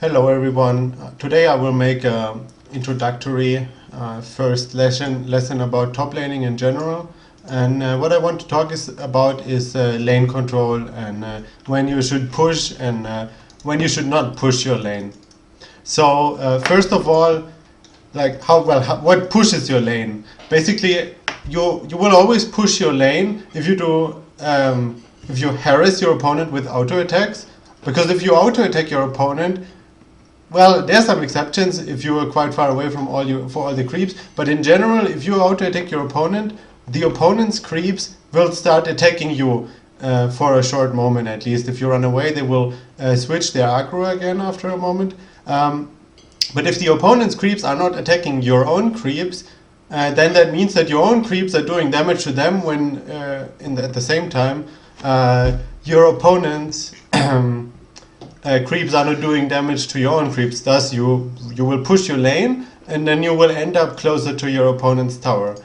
Hello everyone. Today I will make an introductory first lesson about top laning in general. And what I want to talk about is lane control and when you should push and when you should not push your lane. So first of all, like what pushes your lane? Basically, you will always push your lane if you harass your opponent with auto attacks, because if you auto attack your opponent, well, there's some exceptions if you are quite far away from all the creeps, but in general, if you auto attack your opponent, the opponent's creeps will start attacking you for a short moment at least. If you run away, they will switch their aggro again after a moment. But if the opponent's creeps are not attacking your own creeps, then that means that your own creeps are doing damage to them when at the same time your opponent's creeps are not doing damage to your own creeps. Thus you will push your lane and then you will end up closer to your opponent's tower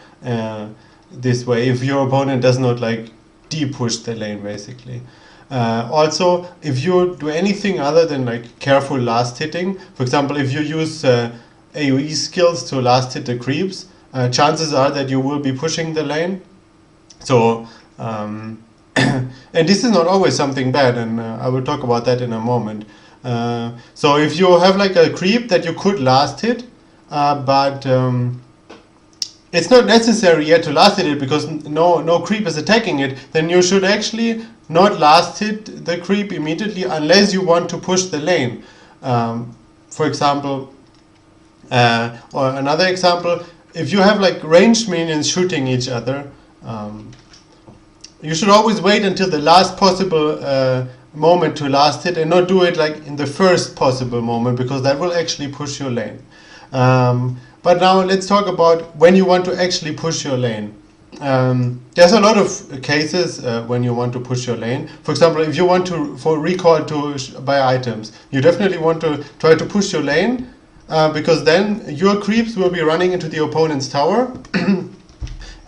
this way, if your opponent does not like de-push the lane basically. Also, if you do anything other than like careful last hitting, for example, if you use AoE skills to last hit the creeps, chances are that you will be pushing the lane. So and this is not always something bad, and I will talk about that in a moment. So if you have like a creep that you could last hit, but it's not necessary yet to last hit it because no creep is attacking it, then you should actually not last hit the creep immediately unless you want to push the lane. For example, or another example, if you have like ranged minions shooting each other, you should always wait until the last possible moment to last hit and not do it like in the first possible moment, because that will actually push your lane. But now let's talk about when you want to actually push your lane. There's a lot of cases when you want to push your lane. For example, if you want to recall to buy items, you definitely want to try to push your lane because then your creeps will be running into the opponent's tower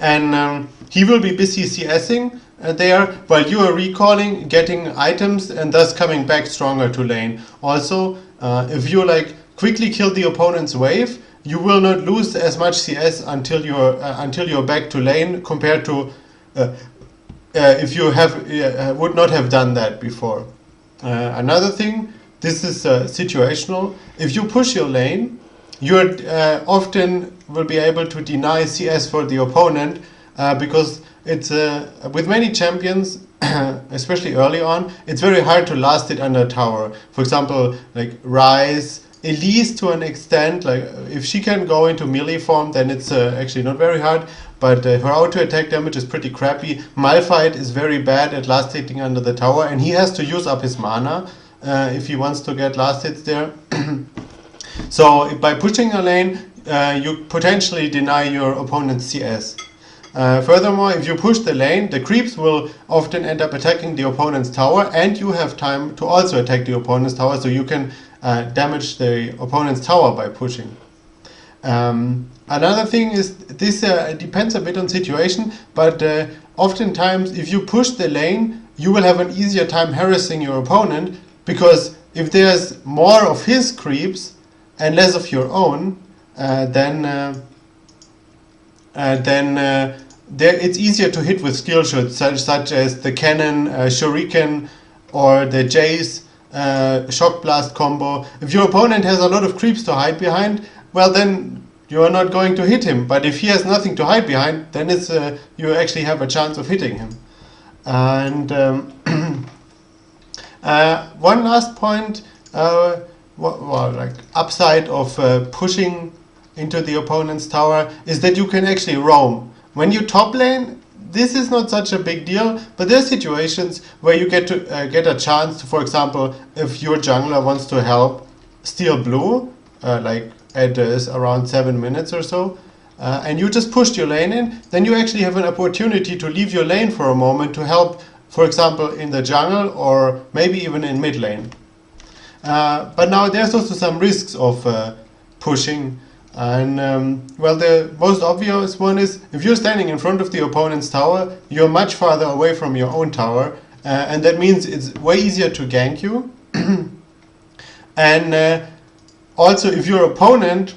and he will be busy CSing there while you are recalling, getting items, and thus coming back stronger to lane. Also, if you like quickly kill the opponent's wave, you will not lose as much CS until you're back to lane compared to if you would not have done that before. Another thing, this is situational. If you push your lane, you often will be able to deny CS for the opponent because it's with many champions, especially early on, it's very hard to last it under tower. For example, like Ryze, Elise to an extent, like if she can go into melee form, then it's actually not very hard, but her auto attack damage is pretty crappy. Malphite is very bad at last hitting under the tower, and he has to use up his mana if he wants to get last hits there. So by pushing a lane, you potentially deny your opponent's CS. Furthermore, if you push the lane, the creeps will often end up attacking the opponent's tower, and you have time to also attack the opponent's tower, so you can damage the opponent's tower by pushing. Another thing is, this depends a bit on situation, but oftentimes if you push the lane, you will have an easier time harassing your opponent, because if there's more of his creeps and less of your own, then it's easier to hit with skill shots such as the cannon, shuriken, or the Jace shock blast combo. If your opponent has a lot of creeps to hide behind, well then you are not going to hit him. But if he has nothing to hide behind, then it's you actually have a chance of hitting him. And one last point, like upside of pushing into the opponent's tower is that you can actually roam. When you top lane, this is not such a big deal, but there are situations where you get to get a chance to, for example, if your jungler wants to help steal blue, like at around 7 minutes or so, and you just pushed your lane in, then you actually have an opportunity to leave your lane for a moment to help, for example, in the jungle or maybe even in mid lane. But now there's also some risks of pushing. And well, the most obvious one is if you're standing in front of the opponent's tower, you're much farther away from your own tower, and that means it's way easier to gank you. And also, if your opponent,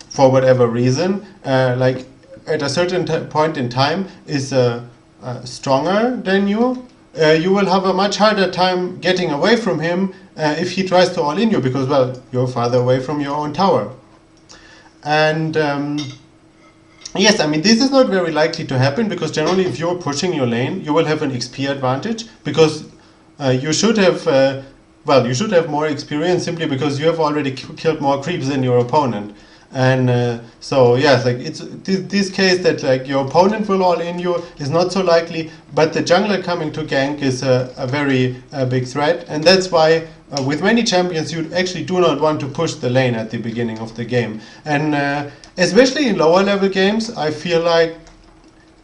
for whatever reason, like at a certain point in time, is stronger than you, you will have a much harder time getting away from him if he tries to all-in you, because, well, you're farther away from your own tower. And yes, I mean, this is not very likely to happen, because generally if you're pushing your lane, you will have an XP advantage, because you should have, well, you should have more experience simply because you have already killed more creeps than your opponent. And so yes, like it's this case that like your opponent will all in you is not so likely, but the jungler coming to gank is a very big threat, and that's why with many champions you actually do not want to push the lane at the beginning of the game. And especially in lower level games, I feel like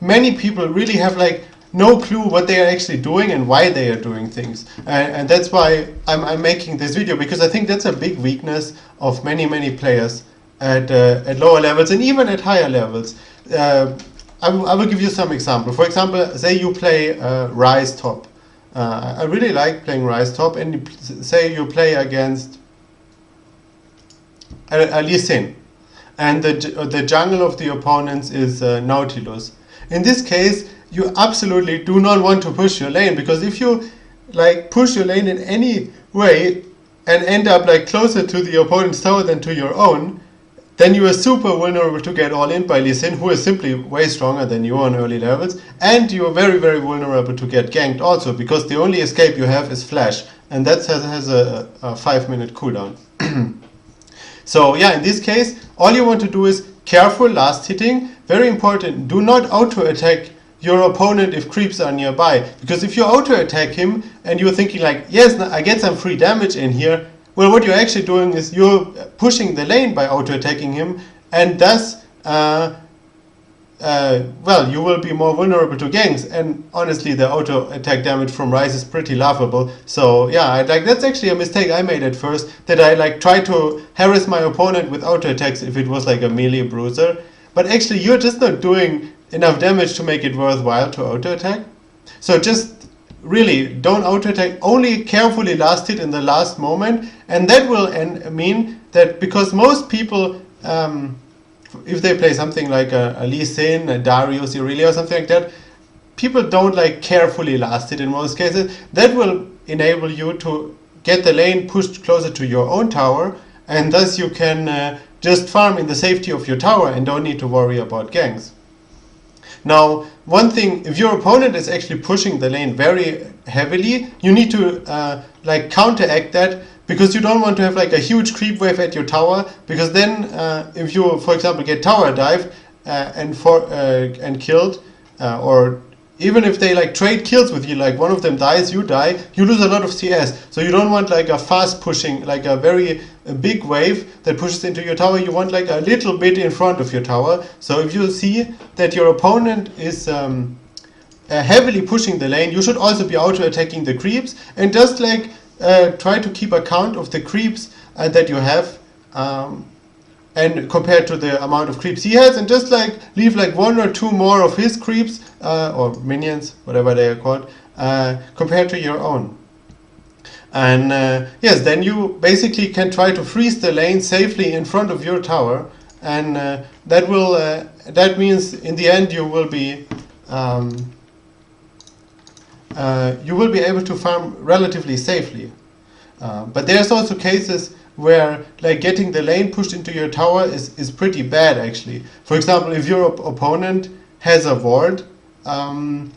many people really have like no clue what they are actually doing and why they are doing things, and that's why I'm making this video, because I think that's a big weakness of many players at lower levels and even at higher levels. I will give you some example. For example, say you play Rise top. I really like playing Rise top, and say you play against a Lee Sin, and the jungle of the opponents is Nautilus. In this case, you absolutely do not want to push your lane, because if you like push your lane in any way and end up like closer to the opponent's tower than to your own, then you are super vulnerable to get all in by Lee Sin, who is simply way stronger than you on early levels, and you are very vulnerable to get ganked also, because the only escape you have is flash, and that has a 5-minute cooldown. So yeah, in this case, all you want to do is careful last hitting. Very important, do not auto-attack your opponent if creeps are nearby, because if you auto-attack him and you're thinking like, yes, I get some free damage in here, well, what you're actually doing is you're pushing the lane by auto-attacking him, and thus, well, you will be more vulnerable to ganks. And honestly, the auto-attack damage from Rise is pretty laughable. So yeah, that's actually a mistake I made at first, that I like tried to harass my opponent with auto-attacks if it was like a melee bruiser. But actually, you're just not doing enough damage to make it worthwhile to auto-attack. So just really don't auto-attack, only carefully last hit in the last moment, and that will mean that, because most people, if they play something like a Lee Sin, a Darius, Irelia or something like that, people don't like carefully last hit in most cases. That will enable you to get the lane pushed closer to your own tower, and thus you can just farm in the safety of your tower and don't need to worry about ganks. Now, one thing, if your opponent is actually pushing the lane very heavily, you need to like counteract that, because you don't want to have like a huge creep wave at your tower, because then if you, for example, get tower dived and killed, or even if they like trade kills with you, like one of them dies, you die, you lose a lot of CS. So you don't want like a fast pushing, like a very big wave that pushes into your tower. You want like a little bit in front of your tower. So if you see that your opponent is heavily pushing the lane, you should also be auto-attacking the creeps, and just like try to keep account of the creeps that you have, and compared to the amount of creeps he has, and just like leave like 1 or 2 more of his creeps or minions, whatever they are called, compared to your own. And yes, then you basically can try to freeze the lane safely in front of your tower, and that means in the end you will be able to farm relatively safely. But there's also cases where like getting the lane pushed into your tower is pretty bad actually. For example, if your opponent has a ward, and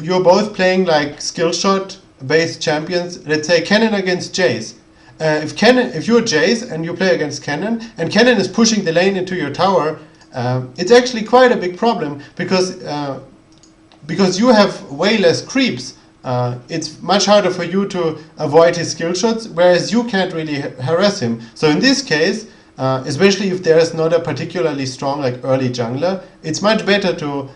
you're both playing like skill shot based champions, let's say Cannon against Jace. If you're Jace and you play against Cannon, and Cannon is pushing the lane into your tower, it's actually quite a big problem, because you have way less creeps. It's much harder for you to avoid his skill shots, whereas you can't really harass him. So in this case, especially if there is not a particularly strong like early jungler, it's much better to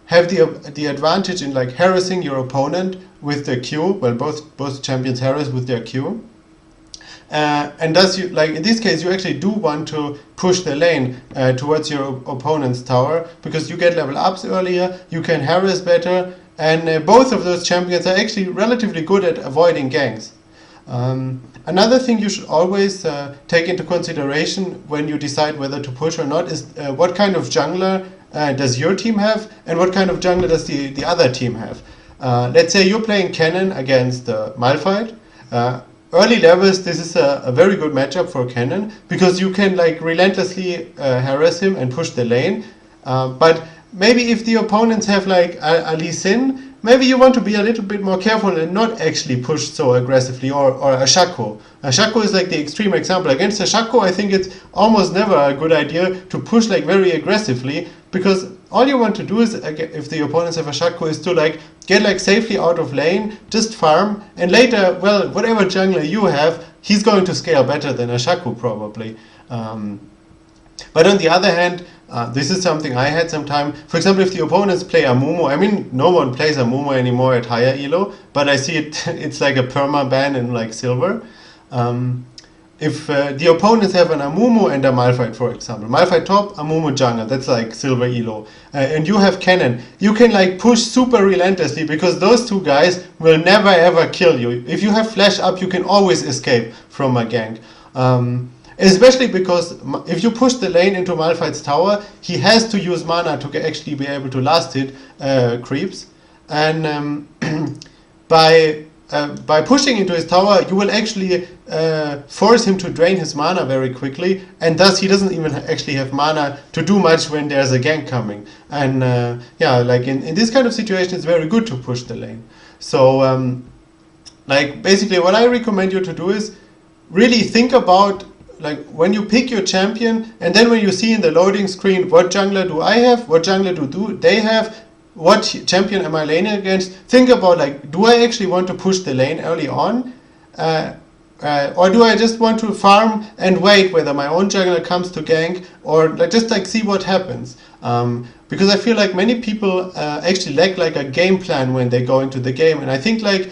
have the advantage in like harassing your opponent with their Q. Well, both champions harass with their Q. And thus, you, like in this case, you actually do want to push the lane towards your opponent's tower, because you get level ups earlier, you can harass better, and both of those champions are actually relatively good at avoiding ganks. Another thing you should always take into consideration when you decide whether to push or not is what kind of jungler does your team have, and what kind of jungler does the other team have. Let's say you're playing Cannon against Malphite. Early levels, this is a very good matchup for Cannon, because you can like relentlessly harass him and push the lane. But maybe if the opponents have like a Lee Sin, maybe you want to be a little bit more careful and not actually push so aggressively, or a Shaco. A Shaco is like the extreme example. Against a Shaco, I think it's almost never a good idea to push like very aggressively, because all you want to do is, if the opponents have a Shaco, is to like get like safely out of lane, just farm, and later, well, whatever jungler you have, he's going to scale better than a Shaco probably. But on the other hand, this is something I had some time. For example, if the opponents play Amumu, I mean, no one plays Amumu anymore at higher elo, but I see it, it's like a perma ban in like silver. If the opponents have an Amumu and a Malphite, for example, Malphite top, Amumu jungle, that's like silver elo, and you have Cannon, you can like push super relentlessly, because those two guys will never ever kill you. If you have flash up, you can always escape from a gank. Especially because if you push the lane into Malphite's tower, he has to use mana to actually be able to last hit creeps. And by pushing into his tower, you will actually force him to drain his mana very quickly, and thus he doesn't even actually have mana to do much when there's a gank coming. And yeah, like in this kind of situation, it's very good to push the lane. So like basically what I recommend you to do is really think about, like, when you pick your champion, and then when you see in the loading screen, what jungler do I have, what jungler do they have, what champion am I laning against, think about, like, do I actually want to push the lane early on, or do I just want to farm and wait whether my own jungler comes to gank, or like, just like see what happens. Because I feel like many people actually lack like a game plan when they go into the game, and I think like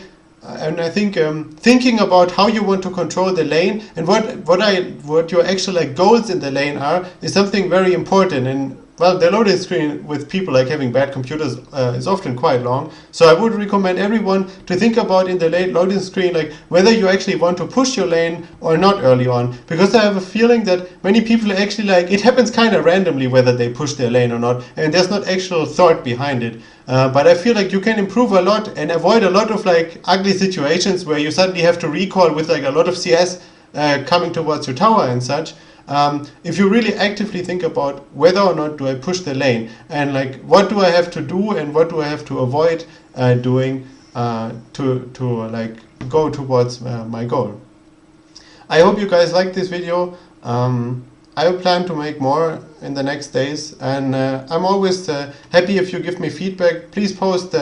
thinking about how you want to control the lane and what your actual like goals in the lane are is something very important. And well, the loading screen with people like having bad computers is often quite long. So I would recommend everyone to think about in the late loading screen, like whether you actually want to push your lane or not early on. Because I have a feeling that many people actually like, it happens kind of randomly whether they push their lane or not, and there's not actual thought behind it. But I feel like you can improve a lot and avoid a lot of like ugly situations where you suddenly have to recall with like a lot of CS coming towards your tower and such. If you really actively think about whether or not do I push the lane, and like what do I have to do and what do I have to avoid doing to like go towards my goal. I hope you guys like this video. I plan to make more in the next days, and I'm always happy if you give me feedback. Please post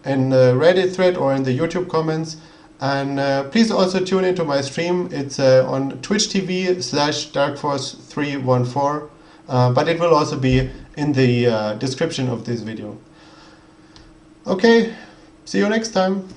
in the Reddit thread or in the YouTube comments. And please also tune into my stream. It's on Twitch TV/DarKFoRcE314, but it will also be in the description of this video. Okay, see you next time.